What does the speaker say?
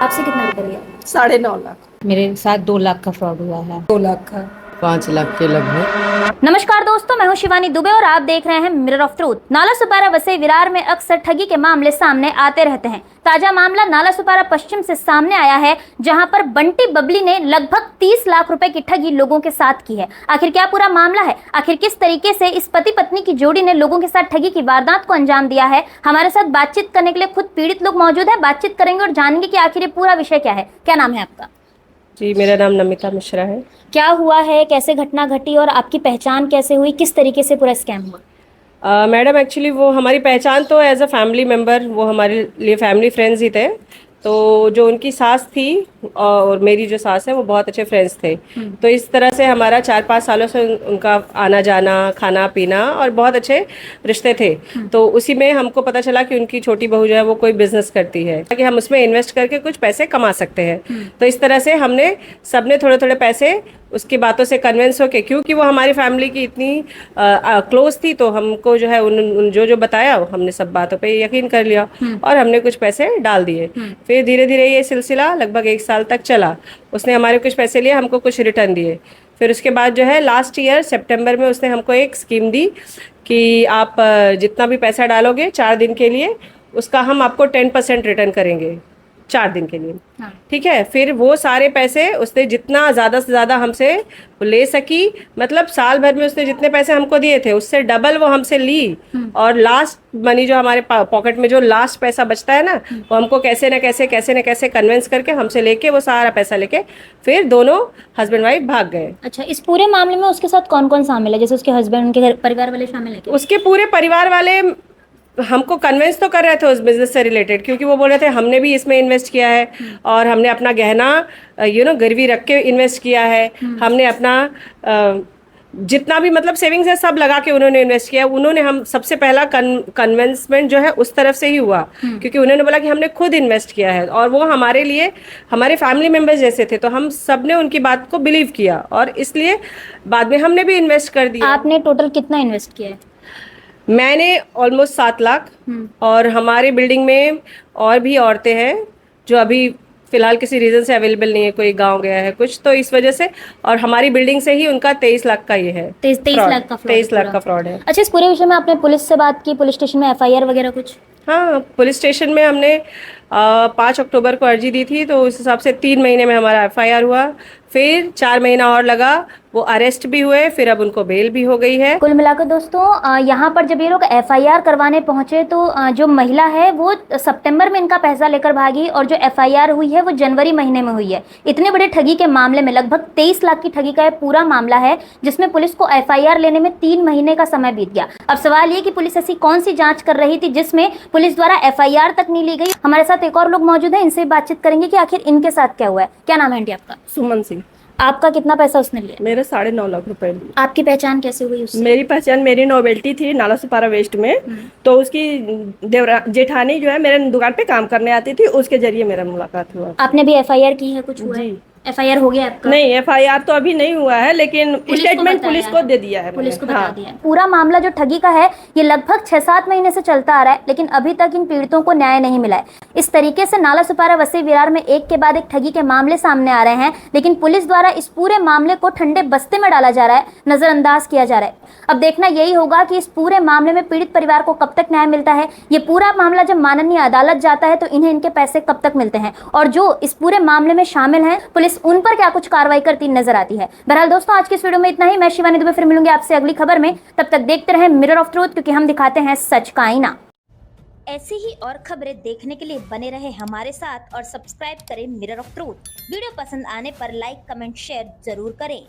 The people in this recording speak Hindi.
आपसे कितना रुपया लिया? 9.5 लाख। मेरे साथ 2 लाख का फ्रॉड हुआ है। 2 लाख का। 5 लाख के लगभग। नमस्कार दोस्तों, मैं हूं शिवानी दुबे और आप देख रहे हैं मिरर ऑफ ट्रूथ। नाला सुपारा वसई विरार में अक्सर ठगी के मामले सामने आते रहते हैं। ताजा मामला नाला सुपारा पश्चिम से सामने आया है, जहां पर बंटी बबली ने लगभग 30 लाख रुपए की ठगी लोगों के साथ की है। आखिर क्या पूरा मामला है? आखिर किस तरीके से इस पति पत्नी की जोड़ी ने लोगों के साथ ठगी की वारदात को अंजाम दिया है? हमारे साथ बातचीत करने के लिए खुद पीड़ित लोग मौजूद हैं। बातचीत करेंगे और जानेंगे कि आखिर ये पूरा विषय क्या है। क्या नाम है आपका? जी, मेरा नाम नमिता मिश्रा है। क्या हुआ है, कैसे घटना घटी और आपकी पहचान कैसे हुई, किस तरीके से पूरा स्कैम हुआ? मैडम एक्चुअली वो हमारी पहचान तो एज अ फैमिली मेम्बर, वो हमारे लिए फैमिली फ्रेंड्स ही थे। तो जो उनकी सास थी और मेरी जो सास है वो बहुत अच्छे फ्रेंड्स थे। तो इस तरह से हमारा 4-5 सालों से उनका आना जाना, खाना पीना और बहुत अच्छे रिश्ते थे। तो उसी में हमको पता चला कि उनकी छोटी बहू जो है वो कोई बिजनेस करती है कि हम उसमें इन्वेस्ट करके कुछ पैसे कमा सकते हैं। तो इस तरह से हमने सबने थोड़े थोड़े पैसे उसकी बातों से कन्विंस होके, क्योंकि वो हमारी फैमिली की इतनी क्लोज थी, तो हमको जो है उन जो बताया हमने सब बातों पे यकीन कर लिया और हमने कुछ पैसे डाल दिए। फिर धीरे धीरे ये सिलसिला लगभग 1 साल तक चला। उसने हमारे कुछ पैसे लिए, हमको कुछ रिटर्न दिए। फिर उसके बाद जो है लास्ट ईयर सितंबर में उसने हमको एक स्कीम दी कि आप जितना भी पैसा डालोगे 4 दिन के लिए, उसका हम आपको 10% रिटर्न करेंगे 4 दिन के लिए। हाँ। ठीक है। फिर वो सारे पैसे उसने जितना ज़्यादा से ज़्यादा हमसे ले सकी, मतलब साल भर में उसने जितने पैसे हमको दिए थे उससे डबल वो हमसे ली। और लास्ट मनी जो हमारे पॉकेट में जो लास्ट पैसा बचता है ना, वो हमको कैसे न कैसे कन्विंस करके हमसे लेके वो सारा पैसा लेके फिर दोनों हस्बैंड वाइफ भाग गए। अच्छा, इस पूरे मामले में उसके साथ कौन कौन शामिल है? जैसे उसके हस्बैंड, उनके घर परिवार वाले शामिल है क्या? उसके पूरे परिवार वाले हमको कन्विंस तो कर रहे थे उस बिजनेस से रिलेटेड, क्योंकि वो बोल रहे थे हमने भी इसमें इन्वेस्ट किया है और हमने अपना गहना गिरवी रख के इन्वेस्ट किया है। हमने अपना जितना भी मतलब सेविंग्स है सब लगा के उन्होंने इन्वेस्ट किया। उन्होंने हम सबसे पहला कन्विंसमेंट जो है उस तरफ से ही हुआ, क्योंकि उन्होंने बोला कि हमने खुद इन्वेस्ट किया है और वो हमारे लिए हमारे फैमिली मेम्बर्स जैसे थे। तो हम सब ने उनकी बात को बिलीव किया और इसलिए बाद में हमने भी इन्वेस्ट कर दिया। आपने टोटल कितना इन्वेस्ट किया है? मैंने ऑलमोस्ट 7 लाख। और हमारी बिल्डिंग में और भी औरतें हैं जो अभी फिलहाल किसी रीज़न से अवेलेबल नहीं है, कोई गांव गया है कुछ, तो इस वजह से। और हमारी बिल्डिंग से ही उनका 23 लाख का ये है। 23 लाख का 23 लाख का फ्रॉड है। अच्छा, इस पूरे विषय में आपने पुलिस से बात की? पुलिस स्टेशन में FIR वगैरह कुछ? हाँ, पुलिस स्टेशन में हमने 5 अक्टूबर को अर्जी दी थी, तो उस हिसाब से 3 महीने में हमारा FIR हुआ। फिर 4 महीना और लगा, वो अरेस्ट भी हुए, फिर अब उनको बेल भी हो गई है। कुल मिलाकर दोस्तों, यहाँ पर जब ये लोग FIR करवाने पहुंचे तो जो महिला है वो सितंबर में इनका पैसा लेकर भागी और जो FIR हुई है वो जनवरी महीने में हुई है। इतने बड़े ठगी के मामले में लगभग 23 लाख की ठगी का ये पूरा मामला है, जिसमें पुलिस को FIR लेने में 3 महीने का समय बीत गया। अब सवाल ये कि पुलिस ऐसी कौन सी जाँच कर रही थी जिसमें पुलिस द्वारा FIR तक नहीं ली गई? हमारे साथ एक और लोग मौजूद हैं, इनसे बातचीत करेंगे कि आखिर इनके साथ क्या हुआ है। क्या नाम है आंटी आपका? सुमन सिंह। आपका कितना पैसा उसने लिया? मेरे 9.5 लाख रुपए लिए। आपकी पहचान कैसे हुई उससे? मेरी पहचान, मेरी नोबेल्टी थी नाला सुपारा वेस्ट में। तो उसकी जेठानी जो है मेरे दुकान पे काम करने आती थी, उसके जरिए मेरा मुलाकात हुआ। आपने भी FIR की है? कुछ हुआ है? जी। FIR हो गया आपका? नहीं, FIR तो अभी नहीं हुआ है, लेकिन स्टेटमेंट पुलिस को दे दिया है। पुलिस को हाँ। बता दिया है। पूरा मामला जो ठगी का है ये लगभग 6-7 महीने से चलता आ रहा है, लेकिन अभी तक इन पीड़ितों को न्याय नहीं मिला है। इस तरीके से नाला सुपारा वसई विरार में एक के बाद एक ठगी के मामले सामने आ रहे हैं, लेकिन पुलिस द्वारा इस पूरे मामले को ठंडे बस्ते में डाला जा रहा है, नजरअंदाज किया जा रहा है। अब देखना यही होगा कि इस पूरे मामले में पीड़ित परिवार को कब तक न्याय मिलता है। ये पूरा मामला जब माननीय अदालत जाता है तो इन्हें इनके पैसे कब तक मिलते हैं, और जो इस पूरे मामले में शामिल हैं पुलिस उन पर क्या कुछ कार्रवाई करती नजर आती है। बहरहाल दोस्तों, आज की इस वीडियो में इतना ही। मैं शिवानी दुबे फिर मिलूंगी आपसे अगली खबर में। तब तक देखते रहें मिरर ऑफ ट्रूथ, क्योंकि हम दिखाते हैं सच का आईना। ऐसी ही और खबरें देखने के लिए बने रहे हमारे साथ और सब्सक्राइब करें मिरर ऑफ ट्रूथ। वीडियो पसंद आने पर लाइक, कमेंट, शेयर जरूर करें।